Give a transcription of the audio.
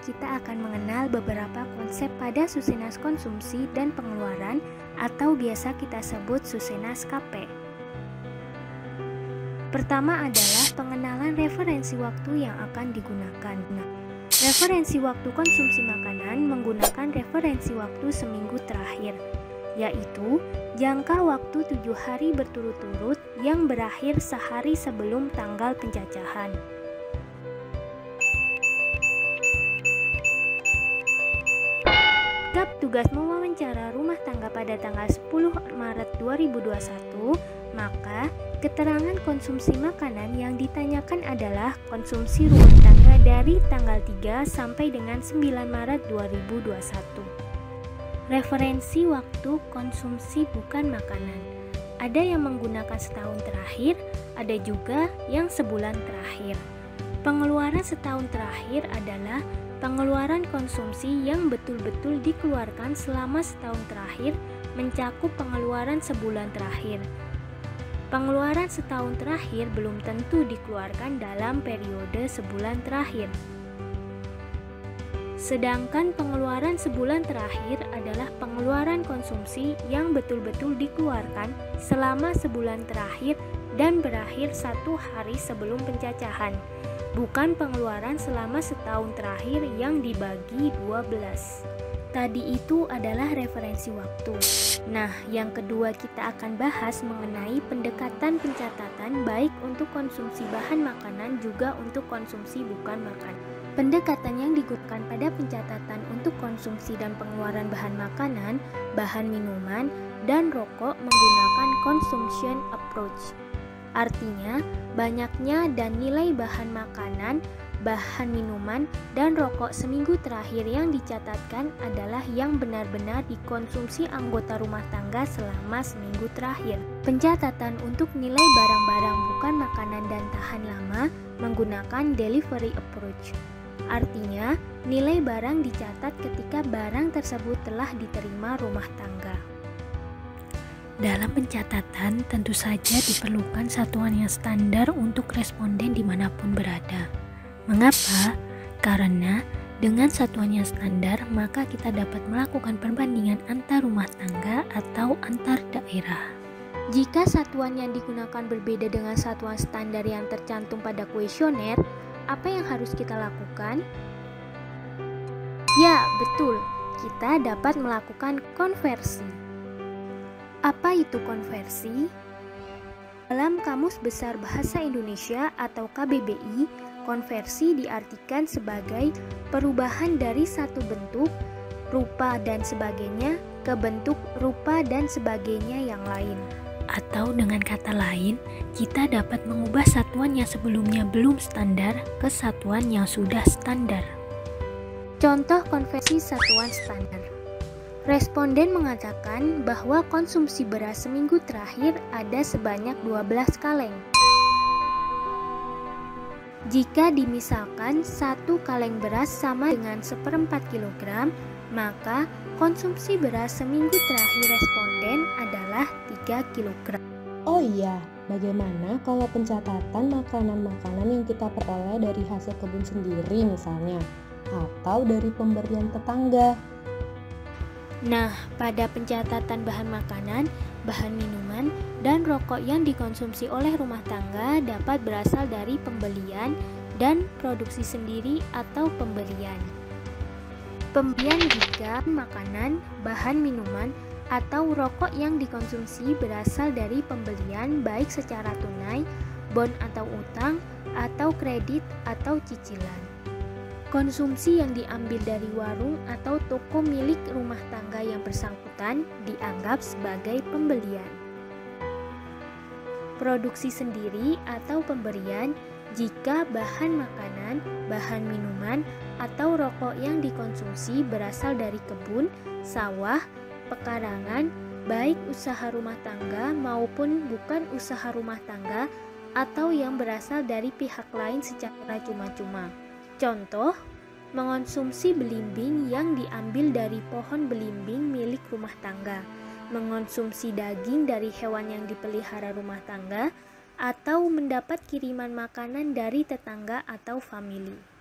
kita akan mengenal beberapa konsep pada Susenas konsumsi dan pengeluaran atau biasa kita sebut Susenas KP. Pertama adalah pengenalan referensi waktu yang akan digunakan. Referensi waktu konsumsi makanan menggunakan referensi waktu seminggu terakhir, yaitu jangka waktu 7 hari berturut-turut yang berakhir sehari sebelum tanggal pencacahan. Tugas mewawancara rumah tangga pada tanggal 10 Maret 2021, maka keterangan konsumsi makanan yang ditanyakan adalah konsumsi rumah tangga dari tanggal 3 sampai dengan 9 Maret 2021. Referensi waktu konsumsi bukan makanan. Ada yang menggunakan setahun terakhir, ada juga yang sebulan terakhir. Pengeluaran setahun terakhir adalah pengeluaran konsumsi yang betul-betul dikeluarkan selama setahun terakhir mencakup pengeluaran sebulan terakhir. Pengeluaran setahun terakhir belum tentu dikeluarkan dalam periode sebulan terakhir. Sedangkan pengeluaran sebulan terakhir adalah pengeluaran konsumsi yang betul-betul dikeluarkan selama sebulan terakhir dan berakhir 1 hari sebelum pencacahan, bukan pengeluaran selama setahun terakhir yang dibagi 12. Tadi itu adalah referensi waktu. Nah, yang kedua kita akan bahas mengenai pendekatan pencatatan baik untuk konsumsi bahan makanan juga untuk konsumsi bukan makanan. Pendekatan yang digunakan pada pencatatan untuk konsumsi dan pengeluaran bahan makanan, bahan minuman, dan rokok menggunakan consumption approach. Artinya, banyaknya dan nilai bahan makanan, bahan minuman, dan rokok seminggu terakhir yang dicatatkan adalah yang benar-benar dikonsumsi anggota rumah tangga selama seminggu terakhir. Pencatatan untuk nilai barang-barang bukan makanan dan tahan lama menggunakan delivery approach. Artinya, nilai barang dicatat ketika barang tersebut telah diterima rumah tangga. Dalam pencatatan tentu saja diperlukan satuan yang standar untuk responden dimanapun berada. Mengapa? Karena dengan satuan yang standar maka kita dapat melakukan perbandingan antar rumah tangga atau antar daerah. Jika satuan yang digunakan berbeda dengan satuan standar yang tercantum pada kuesioner, apa yang harus kita lakukan? Ya, betul, kita dapat melakukan konversi. Apa itu konversi? Dalam Kamus Besar Bahasa Indonesia atau KBBI, konversi diartikan sebagai perubahan dari satu bentuk, rupa dan sebagainya ke bentuk, rupa dan sebagainya yang lain. Atau dengan kata lain, kita dapat mengubah satuan yang sebelumnya belum standar ke satuan yang sudah standar. Contoh konversi satuan standar. Responden mengatakan bahwa konsumsi beras seminggu terakhir ada sebanyak 12 kaleng. Jika dimisalkan 1 kaleng beras sama dengan 1/4 kg, maka konsumsi beras seminggu terakhir responden adalah 3 kg. Oh iya, bagaimana kalau pencatatan makanan-makanan yang kita peroleh dari hasil kebun sendiri misalnya, atau dari pemberian tetangga? Nah, pada pencatatan bahan makanan, bahan minuman, dan rokok yang dikonsumsi oleh rumah tangga dapat berasal dari pembelian dan produksi sendiri atau pemberian. Pemberian jika makanan, bahan minuman, atau rokok yang dikonsumsi berasal dari pembelian baik secara tunai, bon atau utang, atau kredit atau cicilan. Konsumsi yang diambil dari warung atau toko milik rumah tangga yang bersangkutan dianggap sebagai pembelian. Produksi sendiri atau pemberian jika bahan makanan, bahan minuman, atau rokok yang dikonsumsi berasal dari kebun, sawah, pekarangan, baik usaha rumah tangga maupun bukan usaha rumah tangga, atau yang berasal dari pihak lain secara cuma-cuma. Contoh, mengonsumsi belimbing yang diambil dari pohon belimbing milik rumah tangga, mengonsumsi daging dari hewan yang dipelihara rumah tangga, atau mendapat kiriman makanan dari tetangga atau famili.